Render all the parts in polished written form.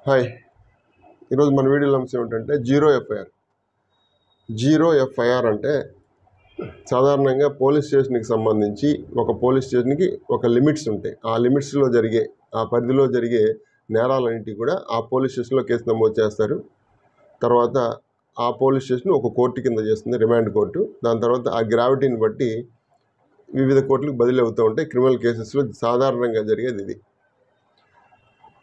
Hi. ఈరోజు మన వీడియోలో అంశం ఏమిటంటే జీరో ఎఫ్ఐఆర్ అంటే సాధారణంగా పోలీస్ స్టేషన్కి సంబంధించి ఒక పోలీస్ స్టేషన్కి ఒక లిమిట్స్ ఉంటాయి. ఆ లిమిట్స్లో జరిగే ఆ పరిధిలో జరిగే నేరాలన్నింటినీ కూడా ఆ పోలీస్ స్టేషన్లో కేసు నమోదు చేస్తారు. తర్వాత ఆ పోలీస్ స్టేషన్ ఒక కోర్టు కింద చేస్తుంది, రిమాండ్ కోర్టు. దాని తర్వాత ఆ గ్రావిటీని బట్టి వివిధ కోర్టులకు బదిలీ అవుతూ ఉంటాయి. క్రిమినల్ కేసెస్లో సాధారణంగా జరిగేది ఇది.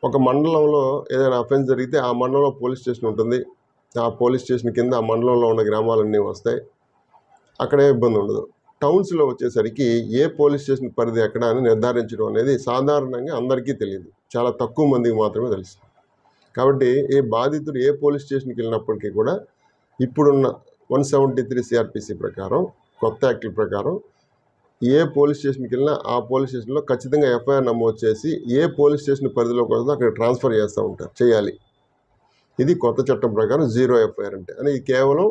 ఒక మండలంలో ఏదైనా అఫెన్స్ జరిగితే ఆ మండలంలో పోలీస్ స్టేషన్ ఉంటుంది. ఆ పోలీస్ స్టేషన్ కింద ఆ మండలంలో ఉన్న గ్రామాలన్నీ వస్తాయి. అక్కడే ఇబ్బంది ఉండదు. టౌన్స్లో వచ్చేసరికి ఏ పోలీస్ స్టేషన్ పరిధి ఎక్కడ అని నిర్ధారించడం అనేది సాధారణంగా అందరికీ తెలియదు, చాలా తక్కువ మందికి మాత్రమే తెలుసు. కాబట్టి ఏ బాధితుడు ఏ పోలీస్ స్టేషన్కి వెళ్ళినప్పటికీ కూడా ఇప్పుడున్న 173 సిఆర్పిసి ప్రకారం, కొత్త యాక్టుల ప్రకారం ఏ పోలీస్ స్టేషన్కి వెళ్ళినా ఆ పోలీస్ స్టేషన్లో ఖచ్చితంగా ఎఫ్ఐఆర్ నమోదు చేసి ఏ పోలీస్ స్టేషన్ పరిధిలోకి వస్తుందో అక్కడ ట్రాన్స్ఫర్ చేయాలి. ఇది కొత్త చట్టం ప్రకారం జీరో ఎఫ్ఐఆర్ అంటే. అని ఇది కేవలం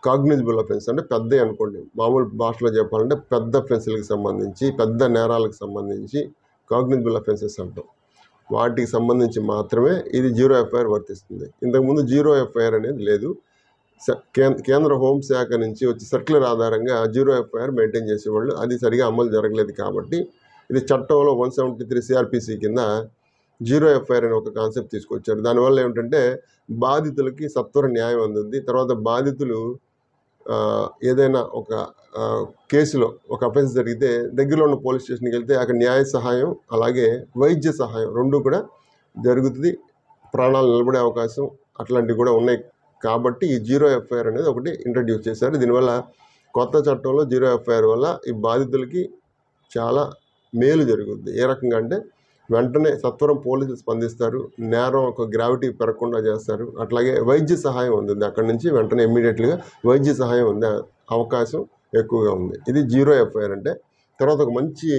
కాగ్నిజబుల్ అఫెన్స్ అంటే పెద్ద అనుకోండి, మామూలు భాషలో చెప్పాలంటే పెద్ద అఫెన్స్లకు సంబంధించి, పెద్ద నేరాలకు సంబంధించి కాగ్నిజబుల్ అఫెన్సెస్ అంటాం. వాటికి సంబంధించి మాత్రమే ఇది జీరో ఎఫ్ఐఆర్ వర్తిస్తుంది. ఇంతకుముందు జీరో ఎఫ్ఐఆర్ అనేది లేదు. కేంద్ర హోంశాఖ నుంచి వచ్చి సర్క్యులర్ ఆధారంగా జీరో ఎఫ్ఐఆర్ మెయింటైన్ చేసేవాళ్ళు. అది సరిగా అమలు జరగలేదు కాబట్టి ఇది చట్టంలో 173 సిఆర్పిసి కింద జీరో ఎఫ్ఐఆర్ అనే ఒక కాన్సెప్ట్ తీసుకొచ్చారు. దానివల్ల ఏమిటంటే బాధితులకి సత్వర న్యాయం అందుద్ది. తర్వాత బాధితులు ఏదైనా ఒక కేసులో ఒక అఫెన్స్ జరిగితే దగ్గరలో ఉన్న పోలీస్ స్టేషన్కి వెళ్తే అక్కడ న్యాయ సహాయం అలాగే వైద్య సహాయం రెండు కూడా జరుగుతుంది. ప్రాణాలు నిలబడే అవకాశం అట్లాంటివి కూడా ఉన్నాయి. కాబట్టి ఈ జీరో ఎఫ్ఐఆర్ అనేది ఒకటి ఇంట్రడ్యూస్ చేశారు. దీనివల్ల కొత్త చట్టంలో జీరో ఎఫ్ఐఆర్ వల్ల ఈ బాధితులకి చాలా మేలు జరుగుద్ది. ఏ రకంగా అంటే వెంటనే సత్వరం పోలీసులు స్పందిస్తారు, నేరం ఒక గ్రావిటీ పెరగకుండా చేస్తారు. అట్లాగే వైద్య సహాయం ఉంది, అక్కడి నుంచి వెంటనే ఇమ్మీడియట్గా వైద్య సహాయం ఉంది అవకాశం ఎక్కువగా ఉంది. ఇది జీరో ఎఫ్ఐఆర్ అంటే. తర్వాత ఒక మంచి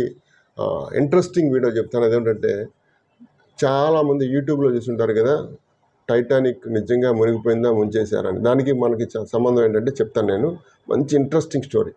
ఇంట్రెస్టింగ్ వీడియో చెప్తాను. అదేంటంటే చాలామంది యూట్యూబ్లో చూస్తుంటారు కదా, టైటానిక్ నిజంగా మునిగిపోయిందా, ముంచేశారని. దానికి మనకి సంబంధం ఏంటంటే చెప్తాను నేను. మంచి ఇంట్రెస్టింగ్ స్టోరీ.